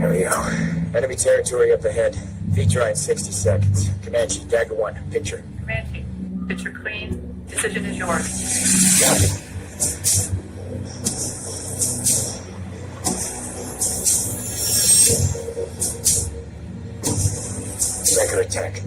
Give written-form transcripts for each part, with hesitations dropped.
Here we go. Enemy territory up ahead. Feature in 60 seconds. Comanche, Dagger 1, picture. Comanche, picture clean. Decision is yours. Got it. Striker attack.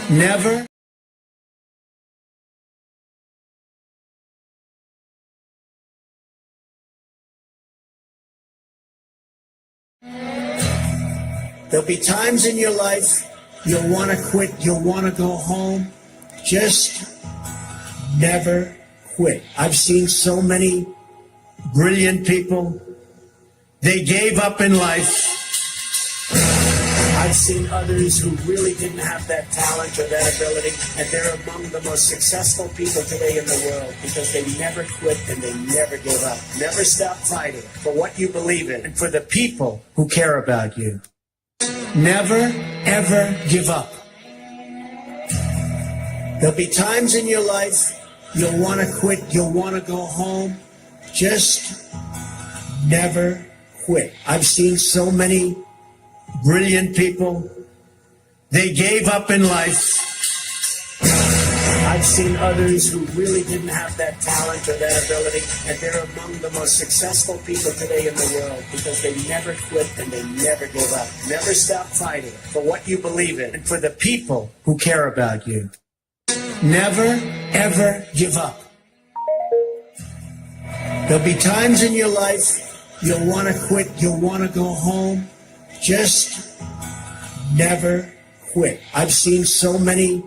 Never. There'll be times in your life you'll want to quit, you'll want to go home. Just never quit. I've seen so many brilliant people. They gave up in life. I've seen others who really didn't have that talent or that ability, and they're among the most successful people today in the world because they never quit and they never give up. Never stop fighting for what you believe in and for the people who care about you. Never, ever give up. There'll be times in your life you'll want to quit, you'll want to go home. Just never quit. I've seen so many brilliant people, they gave up in life. I've seen others who really didn't have that talent or that ability, and they're among the most successful people today in the world because they never quit and they never give up. Never stop fighting for what you believe in and for the people who care about you. Never, ever give up. There'll be times in your life you'll want to quit, you'll want to go home. Just never quit. I've seen so many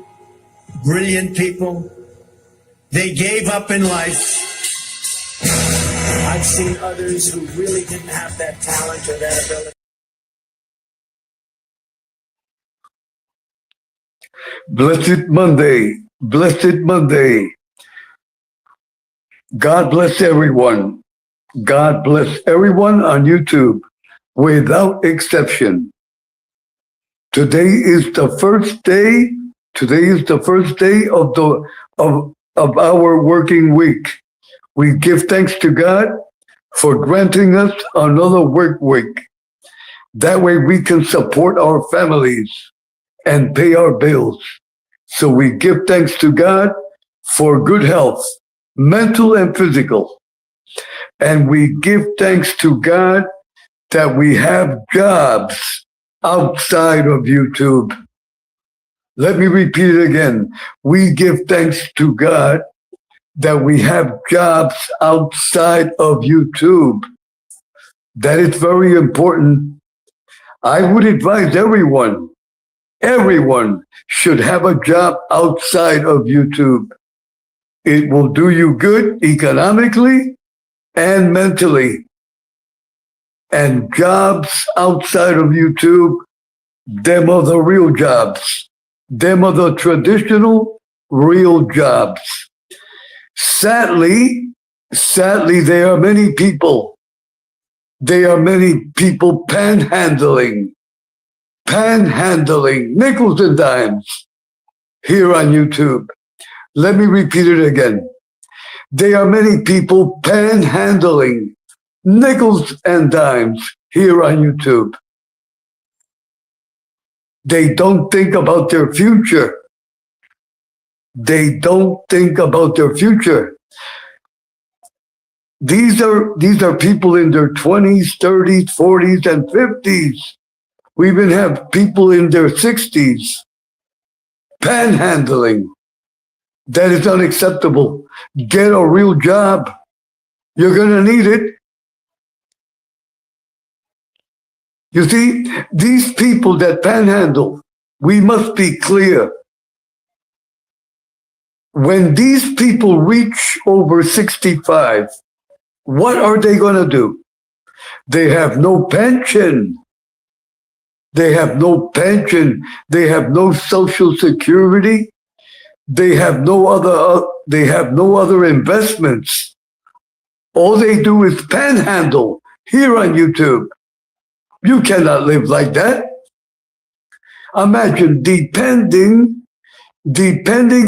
brilliant people, they gave up in life. I've seen others who really didn't have that talent or that ability. Blessed Monday. Blessed Monday. God bless everyone. God bless everyone on YouTube without exception. Today is the first day. Today is the first day of our working week. We give thanks to God for granting us another work week. That way we can support our families and pay our bills. So we give thanks to God for good health, mental and physical. And we give thanks to God that we have jobs outside of YouTube. Let me repeat it again. We give thanks to God that we have jobs outside of YouTube. That is very important. I would advise everyone should have a job outside of YouTube. It will do you good economically and mentally. And jobs outside of YouTube, them are the real jobs. Them are the traditional real jobs. Sadly, there are many people panhandling nickels and dimes here on YouTube. Let me repeat it again. There are many people panhandling nickels and dimes here on YouTube. They don't think about their future. They don't think about their future. These are people in their 20s, 30s, 40s, and 50s. We even have people in their 60s panhandling. That is unacceptable. Get a real job. You're going to need it. You see, these people that panhandle, we must be clear. When these people reach over 65, what are they going to do? They have no pension. They have no pension. They have no Social Security. They have no other investments. All they do is panhandle here on YouTube. You cannot live like that. Imagine depending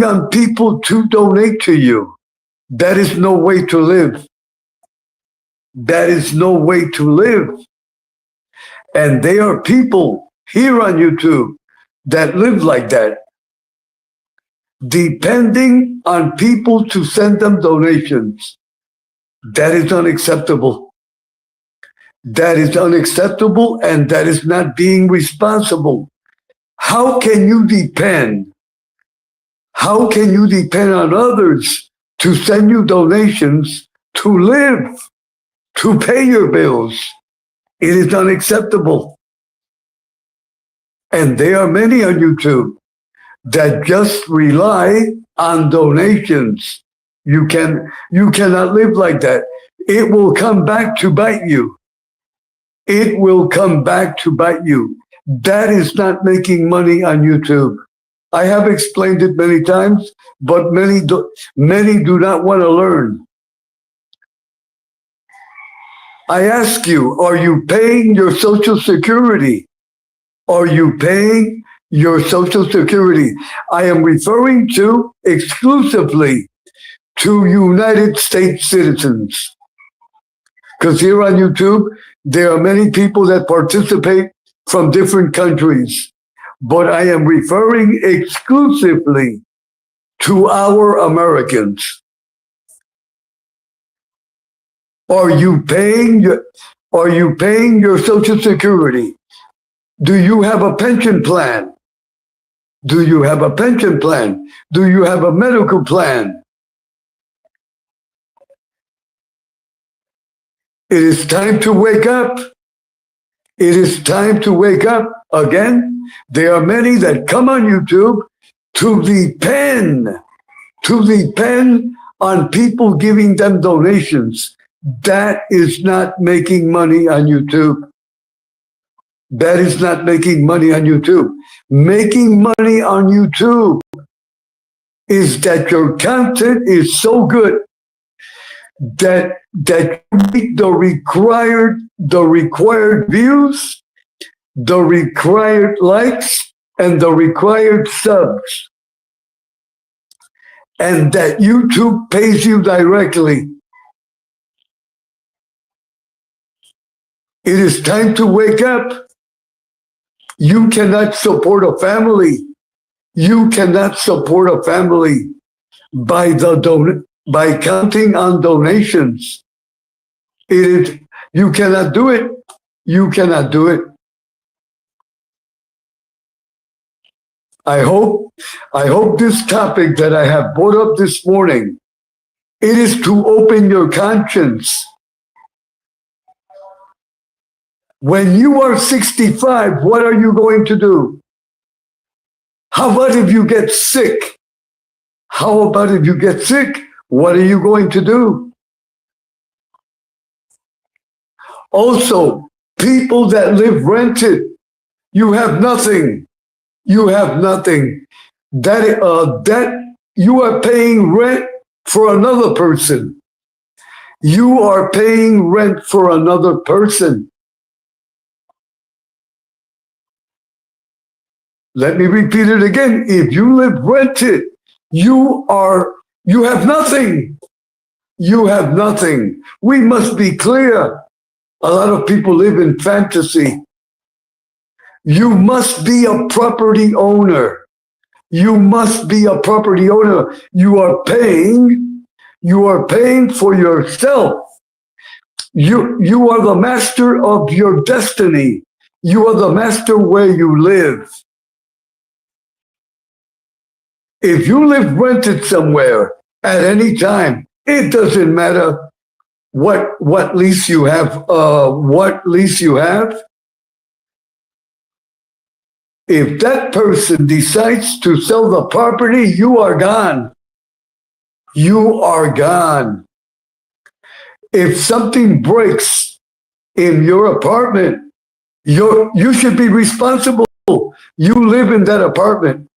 on people to donate to you. That is no way to live. That is no way to live. And there are people here on YouTube that live like that. Depending on people to send them donations. That is unacceptable. That is unacceptable, and that is not being responsible. How can you depend? How can you depend on others to send you donations to live, to pay your bills? It is unacceptable. And there are many on YouTube that just rely on donations. You cannot live like that. It will come back to bite you. It will come back to bite you. That is not making money on YouTube. I have explained it many times, but many do not want to learn. I ask you, are you paying your Social Security? Are you paying your Social Security? I am referring to exclusively to United States citizens. Because here on YouTube, there are many people that participate from different countries. But I am referring exclusively to our Americans. Are you paying your Social Security? Do you have a pension plan? Do you have a pension plan? Do you have a medical plan? It is time to wake up. It is time to wake up again. There are many that come on YouTube to depend on people giving them donations. That is not making money on YouTube. That is not making money on YouTube. Making money on YouTube is that your content is so good that you meet the required views, the required likes, and the required subs, and that YouTube pays you directly. It is time to wake up. You cannot support a family. You cannot support a family by counting on donations. You cannot do it. You cannot do it. I hope this topic that I have brought up this morning, it is to open your conscience. When you are 65, what are you going to do? How about if you get sick? How about if you get sick? What are you going to do? Also, people that live rented, you have nothing. You have nothing. That you are paying rent for another person. You are paying rent for another person. Let me repeat it again. If you live rented, you have nothing. You have nothing. We must be clear. A lot of people live in fantasy. You must be a property owner. You must be a property owner. You are paying for yourself. You are the master of your destiny. You are the master where you live. If you live rented somewhere at any time, it doesn't matter what lease you have. If that person decides to sell the property, you are gone. You are gone. If something breaks in your apartment, you should be responsible. You live in that apartment.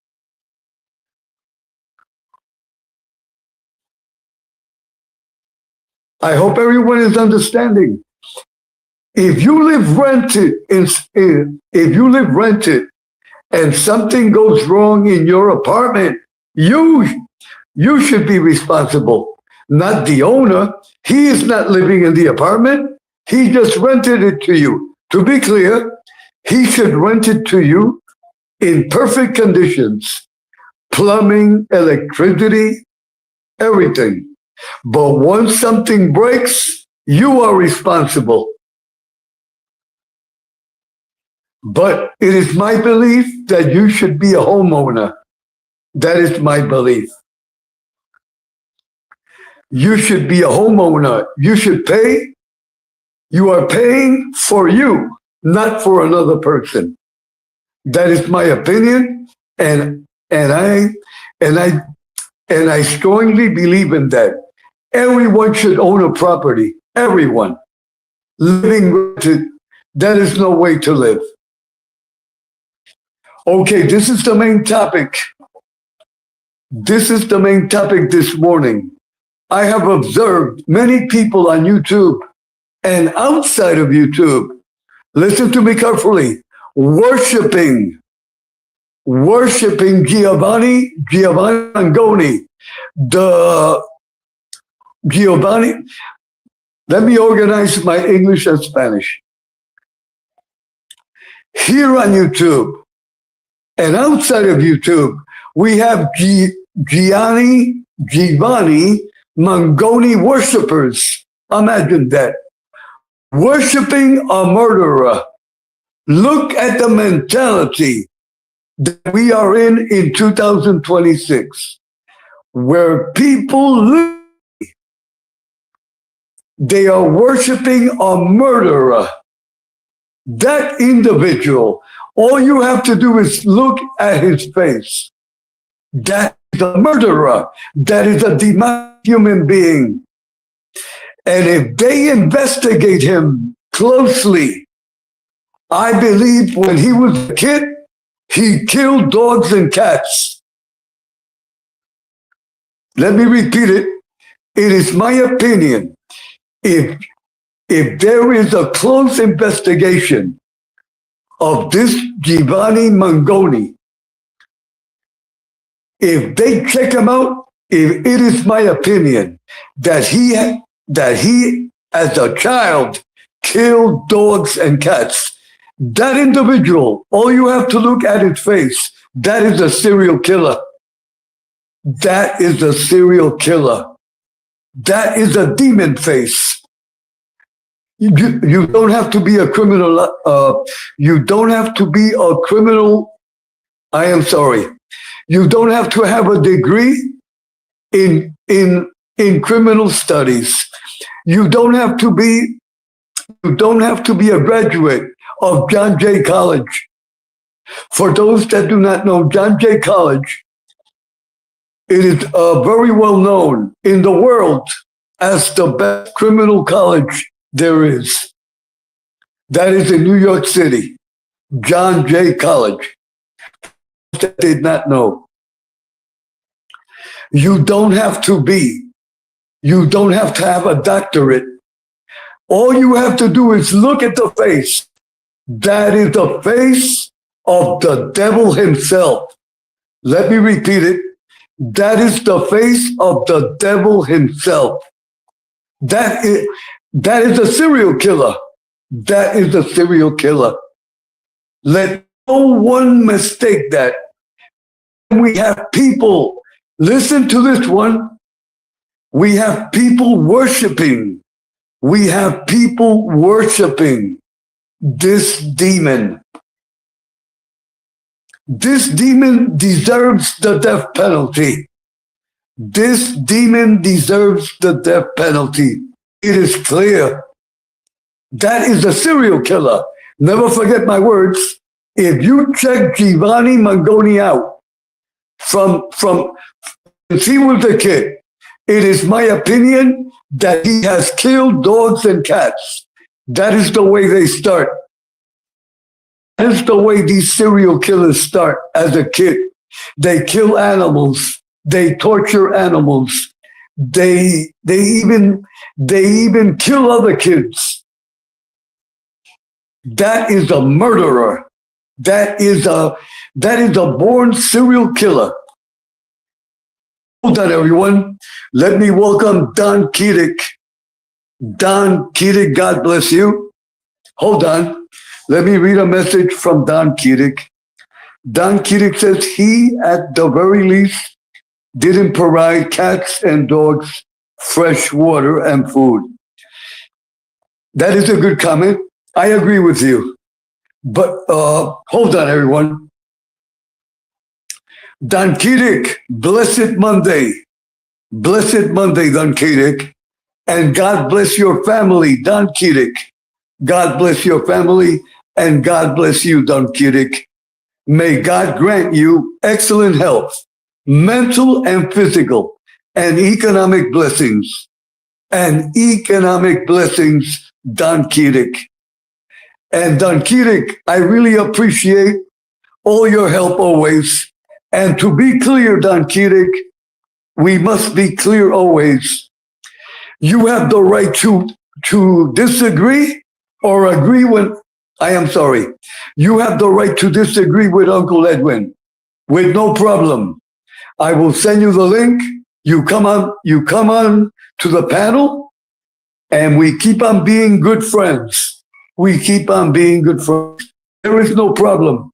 I hope everyone is understanding. If you live rented, and something goes wrong in your apartment, you should be responsible, not the owner. He is not living in the apartment. He just rented it to you. To be clear, he should rent it to you in perfect conditions, plumbing, electricity, everything. But once something breaks, you are responsible. But it is my belief that you should be a homeowner. That is my belief. You should be a homeowner. You should pay. You are paying for you, not for another person. That is my opinion, and I strongly believe in that. Everyone should own a property. Everyone. Living rented, that is no way to live. Okay, this is the main topic. This is the main topic this morning. I have observed many people on YouTube and outside of YouTube, listen to me carefully, worshiping Giovanni Mangoni, let me organize my English and Spanish. Here on YouTube and outside of YouTube, we have Giovanni Mangoni worshipers. Imagine that. Worshiping a murderer. Look at the mentality that we are in 2026, where people they are worshiping a murderer. That individual, all you have to do is look at his face. That is a murderer. That is a demonic human being. And if they investigate him closely, I believe when he was a kid, he killed dogs and cats. Let me repeat it. It is my opinion. If there is a close investigation of this Giovanni Mangoni, if they check him out, if it is my opinion that he as a child killed dogs and cats, that individual, all you have to look at his face, that is a serial killer. That is a serial killer. That is a demon face. You don't have to be a criminal. You don't have to be a criminal. I am sorry. You don't have to have a degree in criminal studies. You don't have to be a graduate of John Jay College. For those that do not know, John Jay College, it is very well known in the world as the best criminal college there is. That is in New York City, John Jay College. That did not know. You don't have to have a doctorate. All you have to do is look at the face. That is the face of the devil himself. Let me repeat it. That is the face of the devil himself. That is a serial killer. That is a serial killer. Let no one mistake that. We have people, listen to this one. We have people worshiping. We have people worshiping this demon. This demon deserves the death penalty. This demon deserves the death penalty. It is clear. That is a serial killer. Never forget my words. If you check Giovanni Mangoni out from since he was a kid, it is my opinion that he has killed dogs and cats. That is the way they start. That is the way these serial killers start as a kid. They kill animals. They torture animals. They even kill other kids. That is a murderer. That is a born serial killer. Hold on, everyone. Let me welcome Don Keating. Don Keating, God bless you. Hold on. Let me read a message from Don Keating. Don Keating says he, at the very least, didn't provide cats and dogs fresh water and food. That is a good comment. I agree with you. But hold on, everyone. Don Keating, blessed Monday. Blessed Monday, Don Keating. And God bless your family, Don Keating. God bless your family, and God bless you, Don Keating. May God grant you excellent health, mental and physical, and economic blessings. And economic blessings, Don Keating. And Don Keating, I really appreciate all your help always. And to be clear, Don Kirik, we must be clear always. You have the right to disagree or agree when, I am sorry. You have the right to disagree with Uncle Edwin with no problem. I will send you the link. You come on to the panel and we keep on being good friends. We keep on being good friends. There is no problem.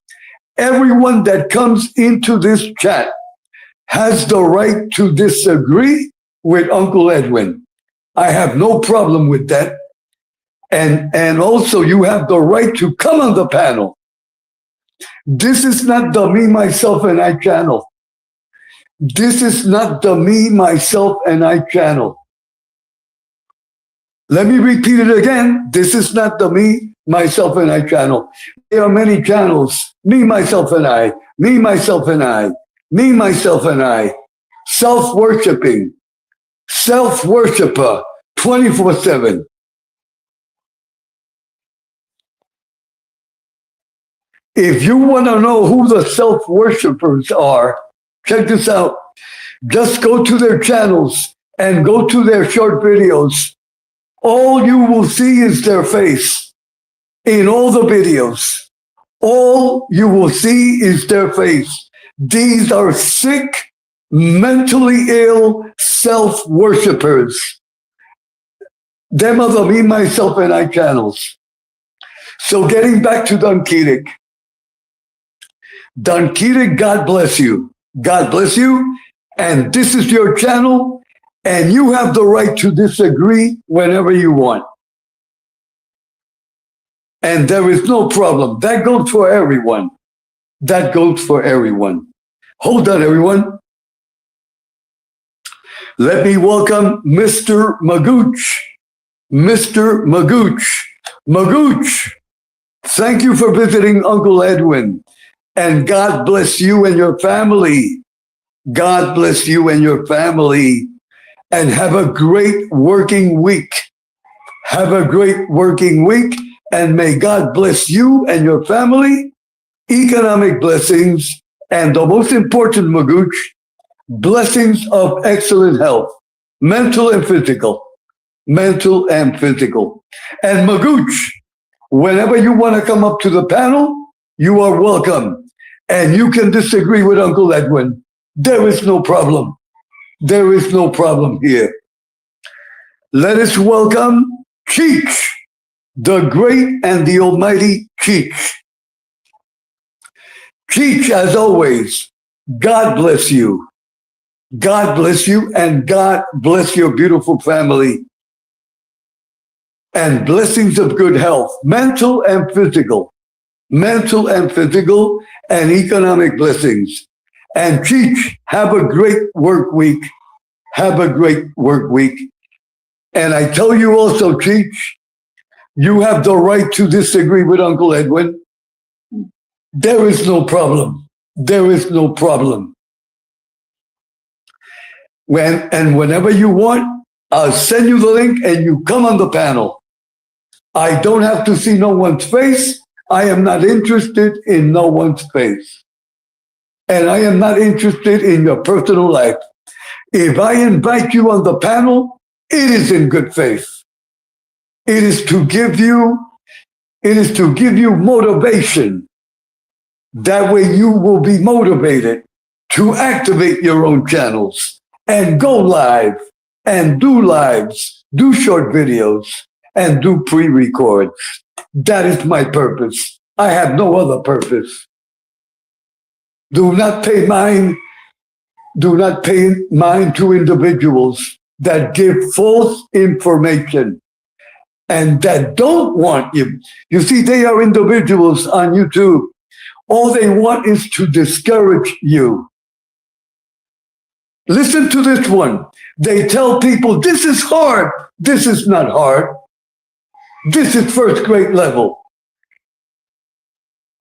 Everyone that comes into this chat has the right to disagree with Uncle Edwin. I have no problem with that. And also you have the right to come on the panel. This is not the me, myself, and I channel. This is not the me, myself, and I channel. Let me repeat it again. This is not the me, myself, and I channel. There are many channels. Me, myself, and I. Me, myself, and I. Me, myself, and I. Self-worshiping. Self-worshipper. 24/7. If you want to know who the self-worshipers are, check this out. Just go to their channels and go to their short videos. All you will see is their face in all the videos. All you will see is their face. These are sick, mentally ill self-worshipers. Them are the me, myself, and I channels. So getting back to Don Kirik. Don Kirik, God bless you. God bless you. And this is your channel. And you have the right to disagree whenever you want. And there is no problem. That goes for everyone. That goes for everyone. Hold on, everyone. Let me welcome Mr. Magooch. Mr. Magooch. Magooch, thank you for visiting Uncle Edwin. And God bless you and your family. God bless you and your family. And have a great working week. Have a great working week. And may God bless you and your family. Economic blessings. And the most important, Magooch, blessings of excellent health. Mental and physical. Mental and physical. And Magooch, whenever you want to come up to the panel, you are welcome. And you can disagree with Uncle Edwin. There is no problem. There is no problem here. Let us welcome Cheech, the great and the almighty Cheech. Cheech, as always, God bless you. God bless you and God bless your beautiful family. And blessings of good health, mental and physical. Mental and physical and economic blessings. And Cheech, have a great work week. Have a great work week. And I tell you also, Cheech, you have the right to disagree with Uncle Edwin. There is no problem. There is no problem. Whenever you want, I'll send you the link and you come on the panel. I don't have to see no one's face. I am not interested in no one's face. And I am not interested in your personal life. If I invite you on the panel, it is in good faith. It is to give you motivation. That way you will be motivated to activate your own channels and go live and do lives, do short videos, and do pre-records. That is my purpose. I have no other purpose. Do not pay mind to individuals that give false information and that don't want you. You see, they are individuals on YouTube. All they want is to discourage you. Listen to this one. They tell people, this is hard. This is not hard. This is first grade level.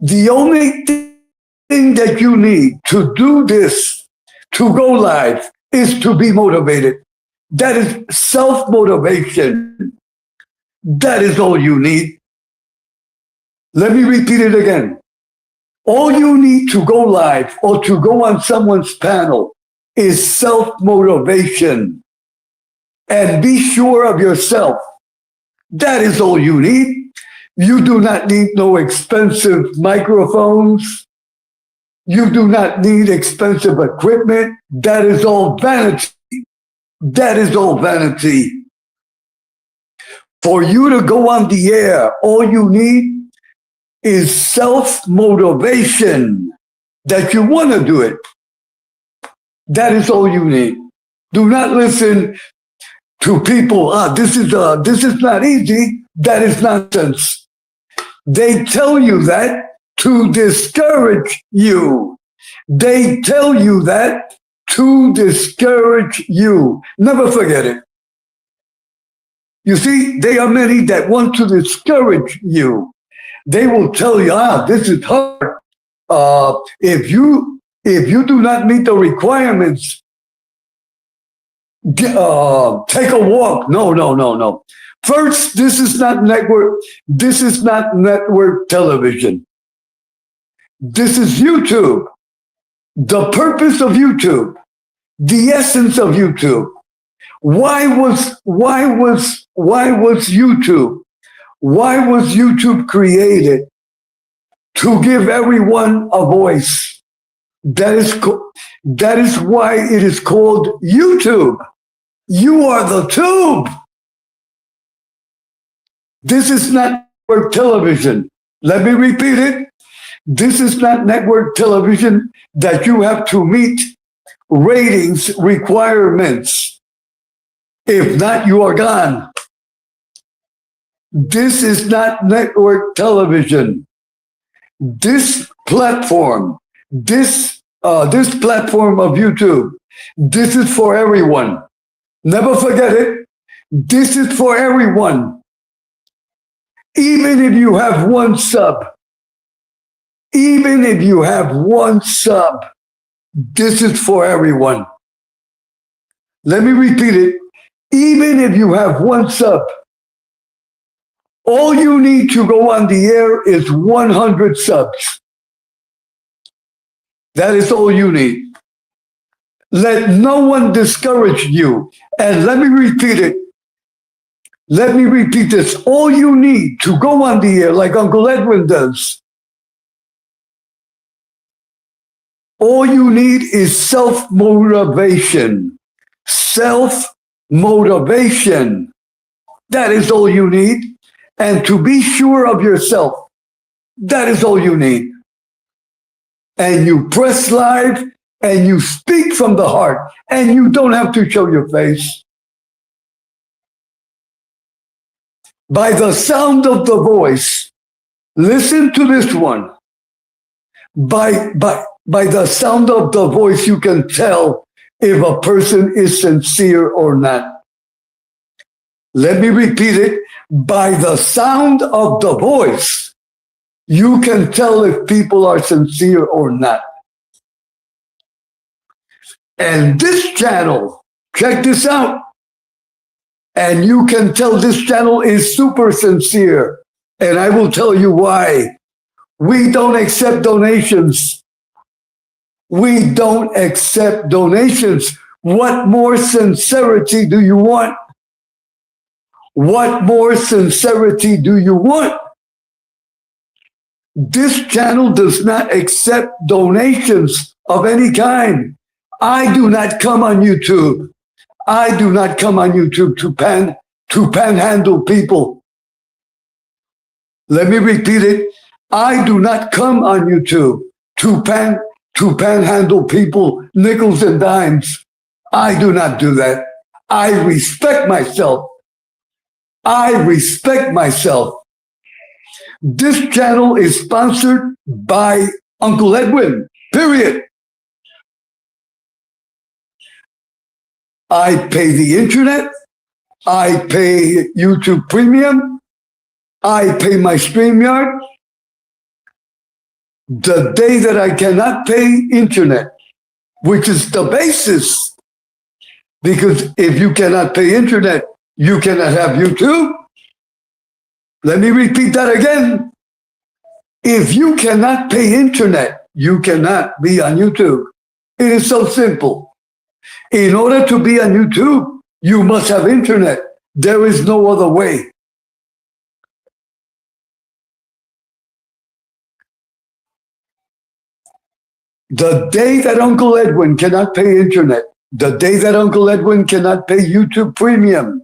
The only thing that you need to do this, to go live, is to be motivated. That is self-motivation. That is all you need. Let me repeat it again. All you need to go live or to go on someone's panel is self-motivation. And be sure of yourself. That is all you need. You do not need no expensive microphones. You do not need expensive equipment. That is all vanity. That is all vanity. For you to go on the air, all you need is self-motivation, that you want to do it. That is all you need. Do not listen to people, this is not easy. That is nonsense. They tell you that to discourage you. They tell you that to discourage you. Never forget it. You see, there are many that want to discourage you. They will tell you, this is hard. If you do not meet the requirements, take a walk. No. First, this is not network television. This is YouTube. The purpose of YouTube, the essence of YouTube. Why was YouTube? Why was YouTube created? To give everyone a voice. That is why it is called YouTube. You are the tube. This is not network television. Let me repeat it. This is not network television that you have to meet ratings requirements. If not, you are gone. This is not network television. This platform of YouTube, this is for everyone. Never forget it. This is for everyone. Even if you have one sub, this is for everyone. Let me repeat it. Even if you have one sub, all you need to go on the air is 100 subs. That is all you need. Let no one discourage you. And let me repeat it. Let me repeat this. All you need to go on the air, like Uncle Edwin does, all you need is self-motivation. Self-motivation. That is all you need. And to be sure of yourself. That is all you need. And you press live and you speak from the heart and you don't have to show your face. By the sound of the voice, listen to this one. By the sound of the voice, you can tell if a person is sincere or not. Let me repeat it. By the sound of the voice, you can tell if people are sincere or not. And this channel, check this out. And you can tell this channel is super sincere. And I will tell you why. We don't accept donations. We don't accept donations. What more sincerity do you want? What more sincerity do you want? This channel does not accept donations of any kind. I do not come on YouTube. I do not come on YouTube to panhandle people. Let me repeat it. I do not come on YouTube to panhandle people, nickels and dimes. I do not do that. I respect myself. I respect myself. This channel is sponsored by Uncle Edwin, period. I pay the internet. I pay YouTube Premium. I pay my StreamYard. The day that I cannot pay internet, which is the basis, because if you cannot pay internet, you cannot have YouTube. Let me repeat that again. If you cannot pay internet, you cannot be on YouTube. It is so simple. In order to be on YouTube, you must have internet. There is no other way. The day that Uncle Edwin cannot pay internet, the day that Uncle Edwin cannot pay YouTube Premium,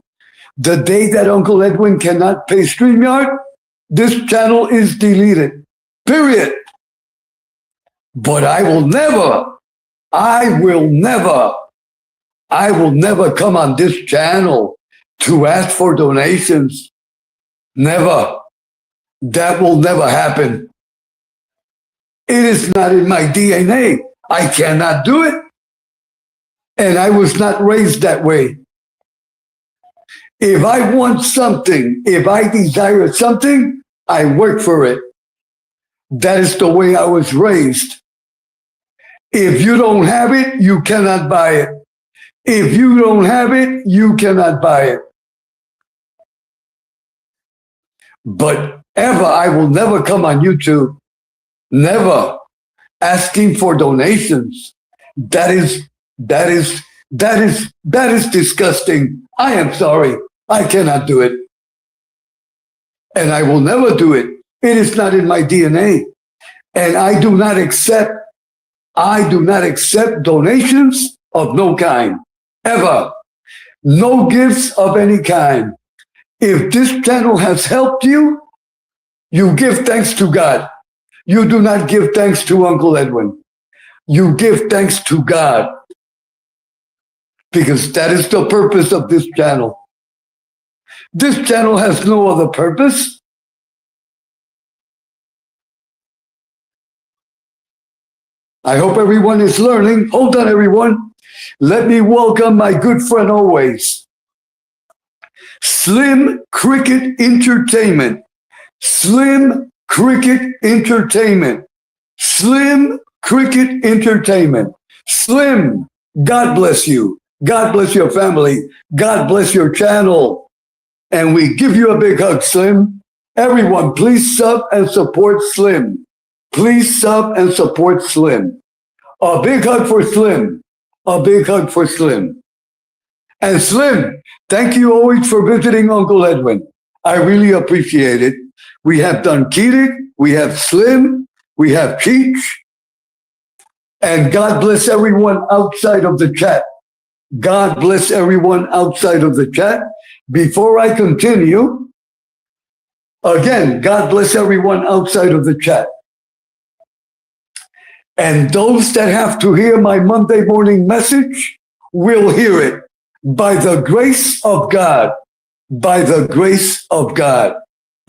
the day that Uncle Edwin cannot pay StreamYard, this channel is deleted. Period. But I will never come on this channel to ask for donations. Never. That will never happen. It is not in my DNA. I cannot do it. And I was not raised that way. If I want something, if I desire something, I work for it. That is the way I was raised. If you don't have it, you cannot buy it. If you don't have it, you cannot buy it. But I will never come on YouTube, never, asking for donations. That is disgusting. I am sorry. I cannot do it. And I will never do it. It is not in my DNA. And I do not accept donations of no kind, ever. No gifts of any kind. If this channel has helped you, you give thanks to God. You do not give thanks to Uncle Edwin. You give thanks to God. Because that is the purpose of this channel. This channel has no other purpose. I hope everyone is learning. Hold on, everyone. Let me welcome my good friend always, Slim Cricket Entertainment. Slim Cricket Entertainment. Slim Cricket Entertainment. Slim, God bless you. God bless your family. God bless your channel. And we give you a big hug, Slim. Everyone, please sub and support Slim. Please sub and support Slim. A big hug for Slim. A big hug for Slim. And Slim, thank you always for visiting Uncle Edwin. I really appreciate it. We have done Kedic, we have Slim, we have Cheech. And God bless everyone outside of the chat. God bless everyone outside of the chat. Before I continue, again, God bless everyone outside of the chat. And those that have to hear my Monday morning message will hear it by the grace of God. By the grace of God.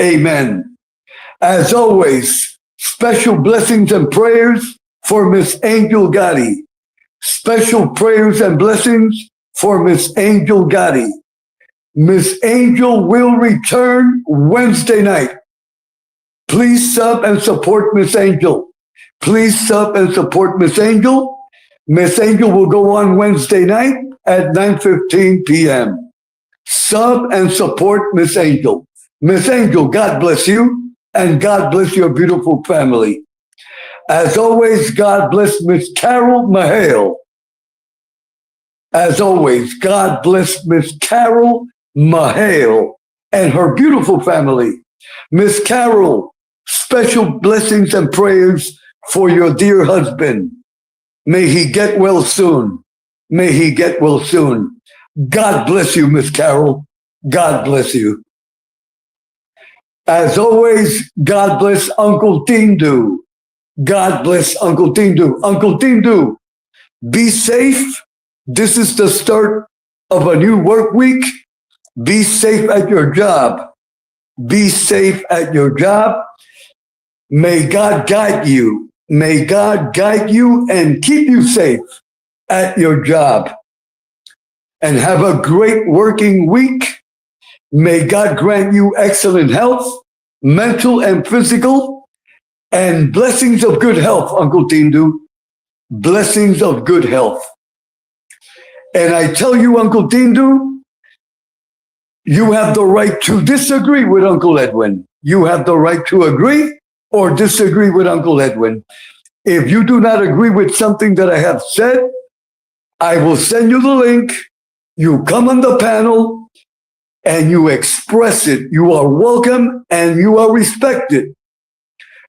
Amen. As always, special blessings and prayers for Miss Angel Gotti. Special prayers and blessings for Miss Angel Gotti. Miss Angel will return Wednesday night. Please sub and support Miss Angel. Please sub and support Miss Angel. Miss Angel will go on Wednesday night at 9:15 p.m. Sub and support Miss Angel. Miss Angel, God bless you, and God bless your beautiful family. As always, God bless Miss Carol Mahale. As always, God bless Miss Carol Mahale and her beautiful family. Miss Carol, special blessings and prayers for your dear husband. May he get well soon. May he get well soon. God bless you, Miss Carol. God bless you. As always, God bless Uncle Tindu. God bless Uncle Tindu. Uncle Tindu, be safe. This is the start of a new work week. Be safe at your job. Be safe at your job. May God guide you. May God guide you and keep you safe at your job. And have a great working week. May God grant you excellent health, mental and physical, and blessings of good health, Uncle Tindu. Blessings of good health. And I tell you, Uncle Tindu, you have the right to disagree with Uncle Edwin. You have the right to agree, or disagree with Uncle Edwin. If you do not agree with something that I have said, I will send you the link. You come on the panel and you express it. You are welcome and you are respected.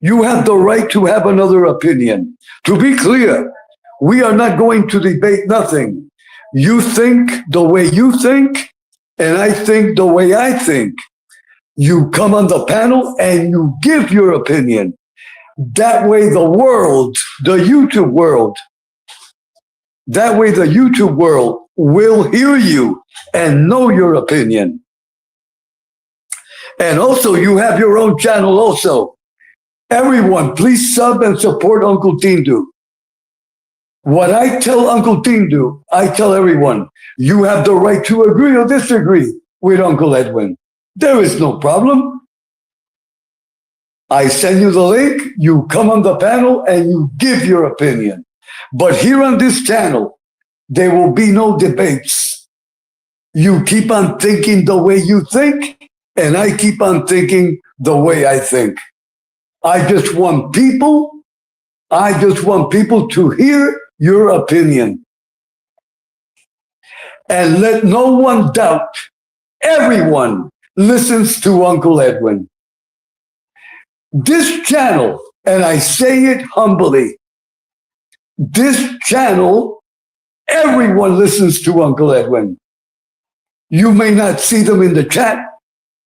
You have the right to have another opinion. To be clear, we are not going to debate nothing. You think the way you think, and I think the way I think. You come on the panel and you give your opinion. That way the world, the YouTube world, will hear you and know your opinion. And also, you have your own channel also. Everyone, please sub and support Uncle Tindu. What I tell Uncle Tindu, I tell everyone. You have the right to agree or disagree with Uncle Edwin. There is no problem. I send you the link, you come on the panel, and you give your opinion. But here on this channel, there will be no debates. You keep on thinking the way you think, and I keep on thinking the way I think. I just want people to hear your opinion. And let no one doubt, everyone listens to Uncle Edwin. This channel, and I say it humbly, this channel, everyone listens to Uncle Edwin. You may not see them in the chat,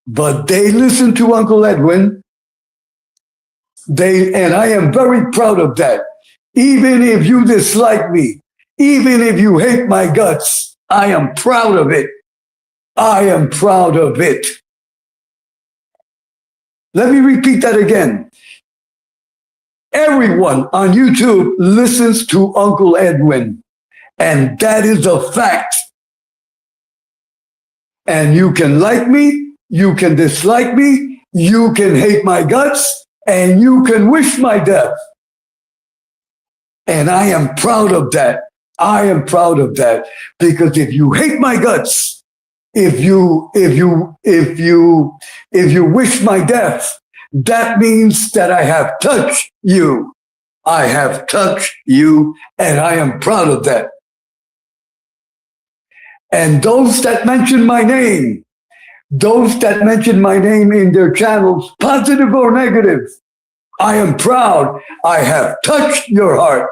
but they listen to Uncle Edwin. And I am very proud of that. Even if you dislike me, even if you hate my guts, I am proud of it. I am proud of it. Let me repeat that again. Everyone on YouTube listens to Uncle Edwin, and that is a fact. And you can like me, you can dislike me, you can hate my guts, and you can wish my death. And I am proud of that. I am proud of that, because if you hate my guts, if you wish my death, that means that I have touched you. I have touched you, and I am proud of that. And those that mention my name in their channels, positive or negative, I am proud. I have touched your heart.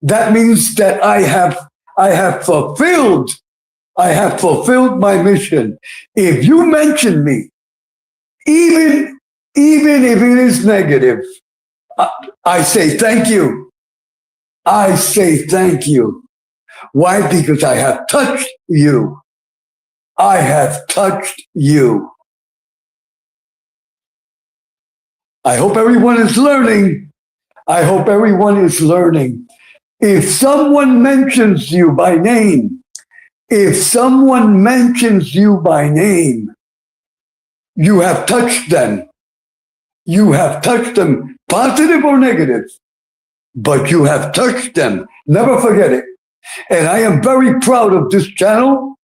That means that I have fulfilled my mission. If you mention me, even if it is negative, I say thank you. I say thank you. Why? Because I have touched you. I have touched you. I hope everyone is learning. I hope everyone is learning. If someone mentions you by name, you have touched them. You have touched them, positive or negative, but you have touched them. Never forget it. And I am very proud of this channel.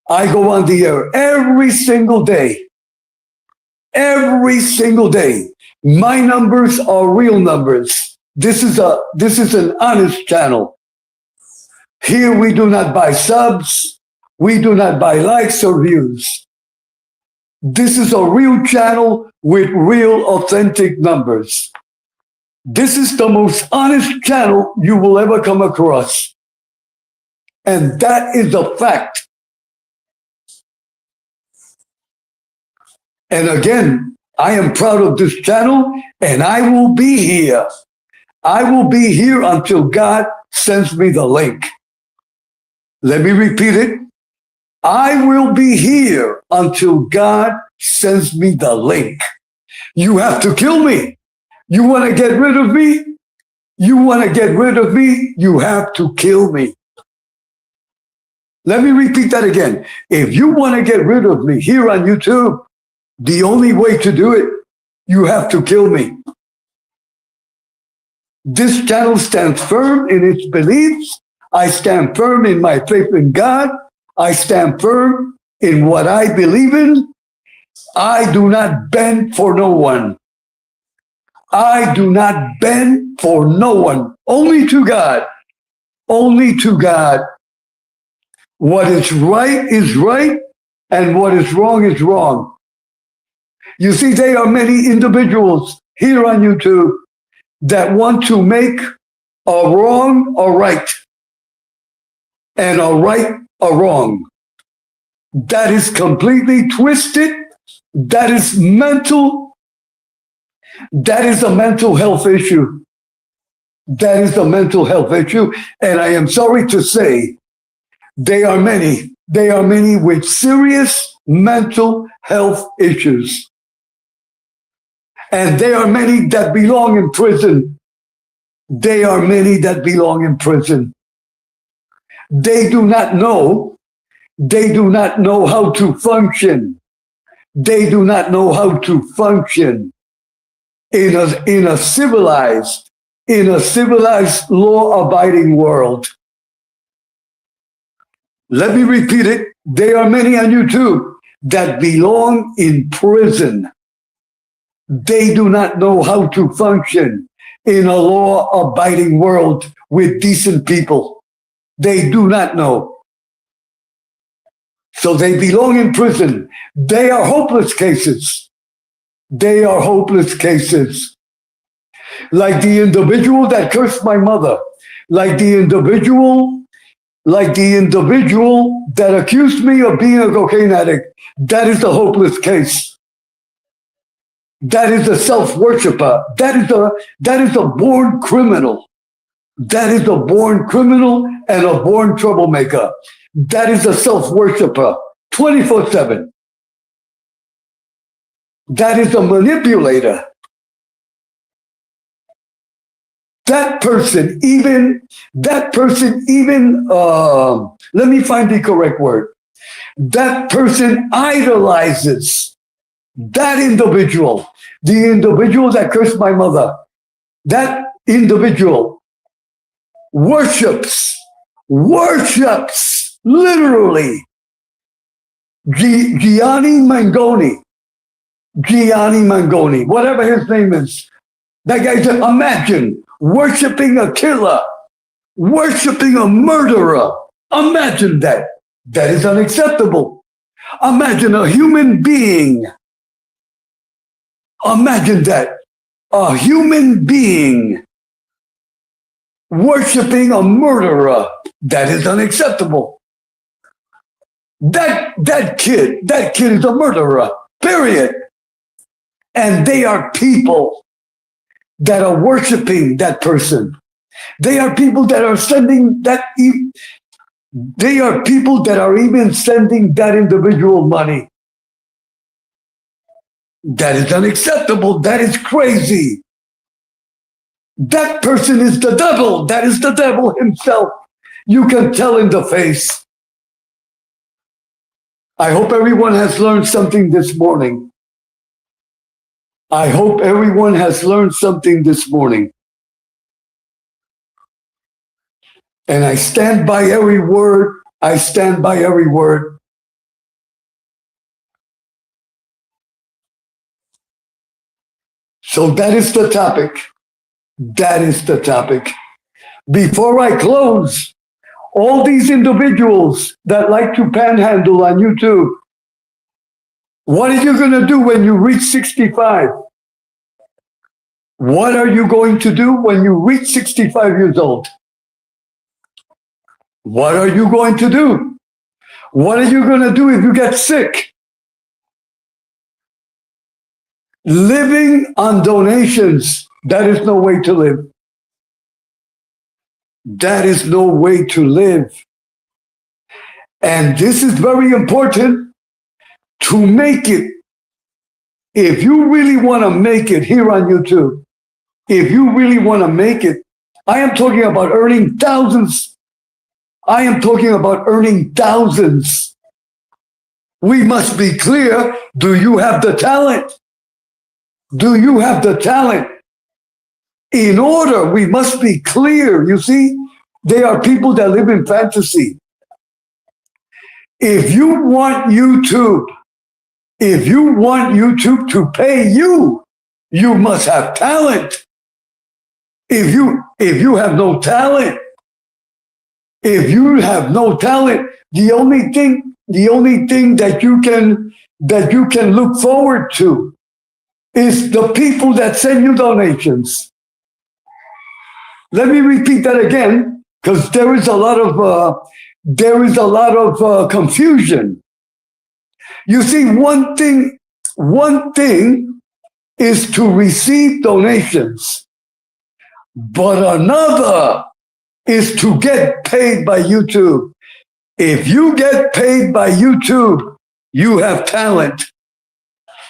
I go on the air every single day. Every single day. My numbers are real numbers. This is an honest channel. Here we do not buy subs. We do not buy likes or views. This is a real channel with real authentic numbers. This is the most honest channel you will ever come across. And that is a fact. And again, I am proud of this channel, and I will be here. I will be here until God sends me the link. Let me repeat it. I will be here until God sends me the link. You have to kill me. You want to get rid of me? You have to kill me. Let me repeat that again. If you want to get rid of me here on YouTube, the only way to do it, you have to kill me. This channel stands firm in its beliefs. I stand firm in my faith in God. I stand firm in what I believe in. I do not bend for no one. I do not bend for no one, only to God. Only to God. What is right, and what is wrong. You see, there are many individuals here on YouTube that want to make a wrong a right and a right a wrong. That is completely twisted. That is mental. That is a mental health issue. That is a mental health issue. And I am sorry to say, they are many with serious mental health issues. And there are many that belong in prison. They are many that belong in prison. They do not know how to function. They do not know how to function in a civilized, law-abiding world. Let me repeat it. There are many on YouTube that belong in prison. They do not know how to function in a law-abiding world with decent people. They do not know. So they belong in prison. They are hopeless cases. They are hopeless cases. Like the individual that cursed my mother. Like the individual that accused me of being a cocaine addict. That is a hopeless case. That is a self-worshiper. That is a born criminal. That is a born criminal and a born troublemaker. That is a self-worshiper, 24/7. That is a manipulator. That person even, let me find the correct word. That person idolizes that individual, the individual that cursed my mother. That individual worships, literally, Gianni Mangoni, whatever his name is. That guy said, imagine worshiping a killer, worshiping a murderer. Imagine that. That is unacceptable. Imagine a human being. Imagine that. A human being worshiping a murderer. That is unacceptable. That kid is a murderer, period. And they are people that are worshiping that person. They are people that are sending that. They are people that are even sending that individual money. That is unacceptable. That is crazy. That person is the devil. That is the devil himself. You can tell in the face. I hope everyone has learned something this morning. I hope everyone has learned something this morning. And I stand by every word. I stand by every word. So that is the topic. That is the topic. Before I close, all these individuals that like to panhandle on YouTube, what are you going to do when you reach 65? What are you going to do when you reach 65 years old? What are you going to do? What are you going to do if you get sick? Living on donations, that is no way to live. That is no way to live. And this is very important to make it. If you really want to make it here on YouTube, if you really want to make it, I am talking about earning thousands. I am talking about earning thousands. We must be clear. Do you have the talent? Do you have the talent? In order, we must be clear. You see, there are people that live in fantasy. If you want YouTube to pay you, You must have talent. If you have no talent, the only thing that you can look forward to is the people that send you donations. Let me repeat that again, because there is a lot of confusion. You see, one thing is to receive donations, but another is to get paid by YouTube. If you get paid by YouTube, you have talent.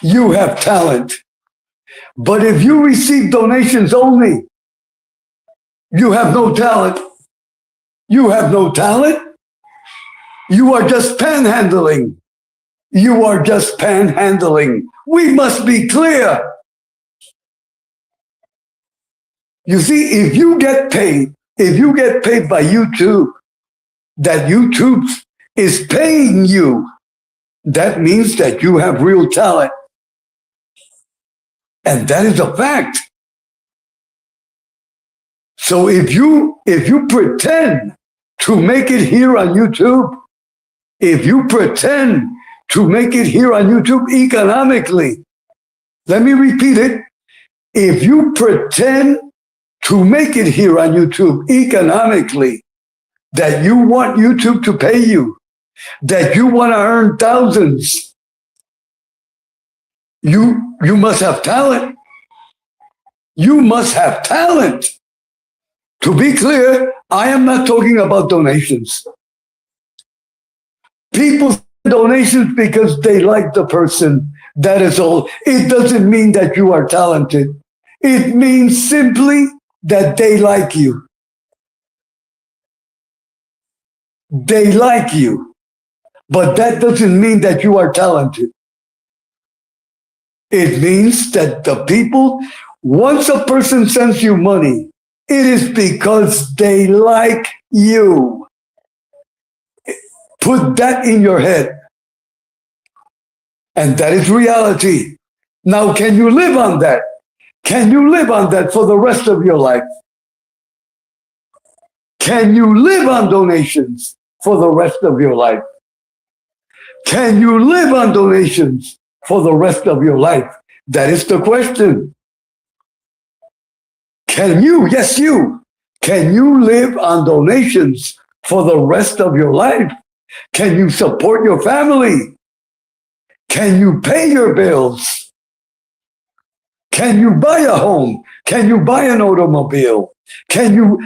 You have talent. But if you receive donations only, you have no talent. You have no talent. You are just panhandling. You are just panhandling. We must be clear. You see, if you get paid by YouTube, that YouTube is paying you, that means that you have real talent. And that is a fact. So if you pretend to make it here on YouTube, economically, let me repeat it. If you pretend to make it here on YouTube economically, that you want YouTube to pay you, that you want to earn thousands, you must have talent. You must have talent. To be clear, I am not talking about donations. People send donations because they like the person. That is all. It doesn't mean that you are talented. It means simply that they like you. They like you. But that doesn't mean that you are talented. It means that the people, once a person sends you money, it is because they like you. Put that in your head. And that is reality. Now, can you live on that? Can you live on that for the rest of your life? Can you live on donations for the rest of your life? Can you live on donations for the rest of your life? That is the question. Can you, yes you, can you live on donations for the rest of your life? Can you support your family? Can you pay your bills? Can you buy a home? Can you buy an automobile? Can you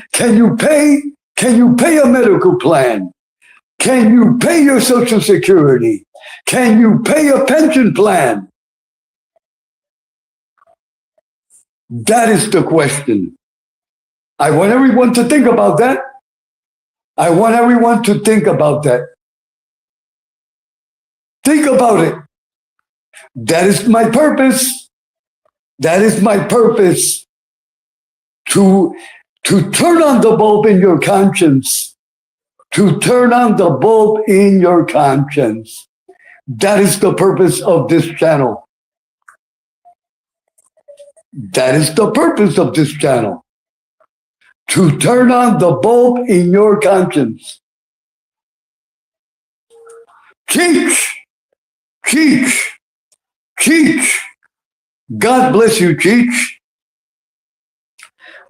pay a medical plan? Can you pay your Social Security? Can you pay a pension plan? That is the question. I want everyone to think about that. I want everyone to think about that. Think about it. That is my purpose. That is my purpose. To turn on the bulb in your conscience. To turn on the bulb in your conscience. That is the purpose of this channel. That is the purpose of this channel. To turn on the bulb in your conscience. Cheech. God bless you, Cheech.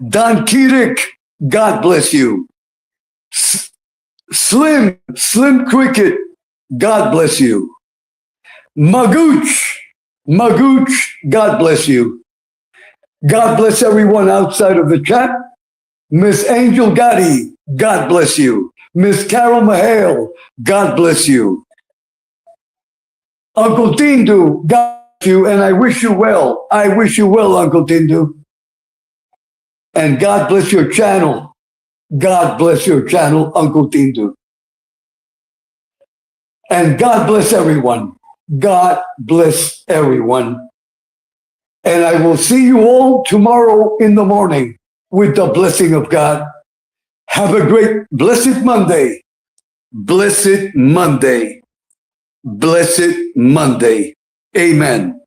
Don Kierik, God bless you. Slim Cricket, God bless you. Magooch, God bless you. God bless everyone outside of the chat. Miss Angel Gotti, God bless you. Miss Carol Mahale, God bless you. Uncle Tindu, God bless you, and I wish you well. I wish you well, Uncle Tindu. And God bless your channel. God bless your channel, Uncle Tindu. And God bless everyone. God bless everyone. And I will see you all tomorrow in the morning with the blessing of God. Have a great, blessed Monday. Blessed Monday. Blessed Monday. Amen.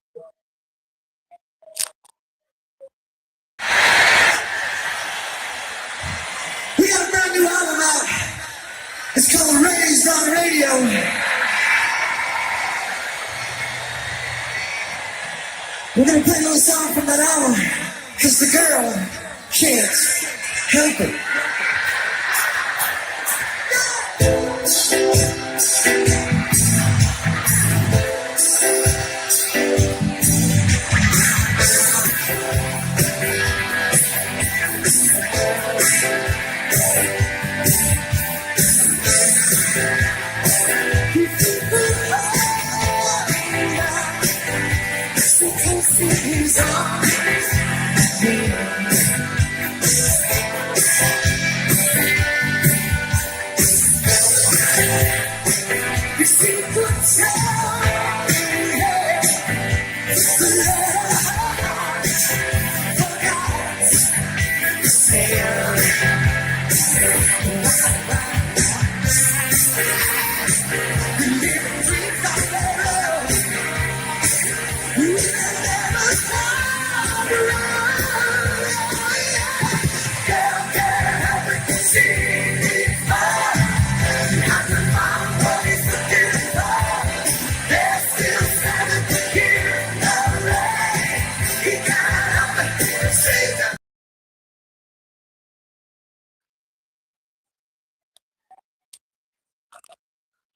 called Raised on Radio. We're gonna play a little song from that album, cause the girl can't help it. He's on.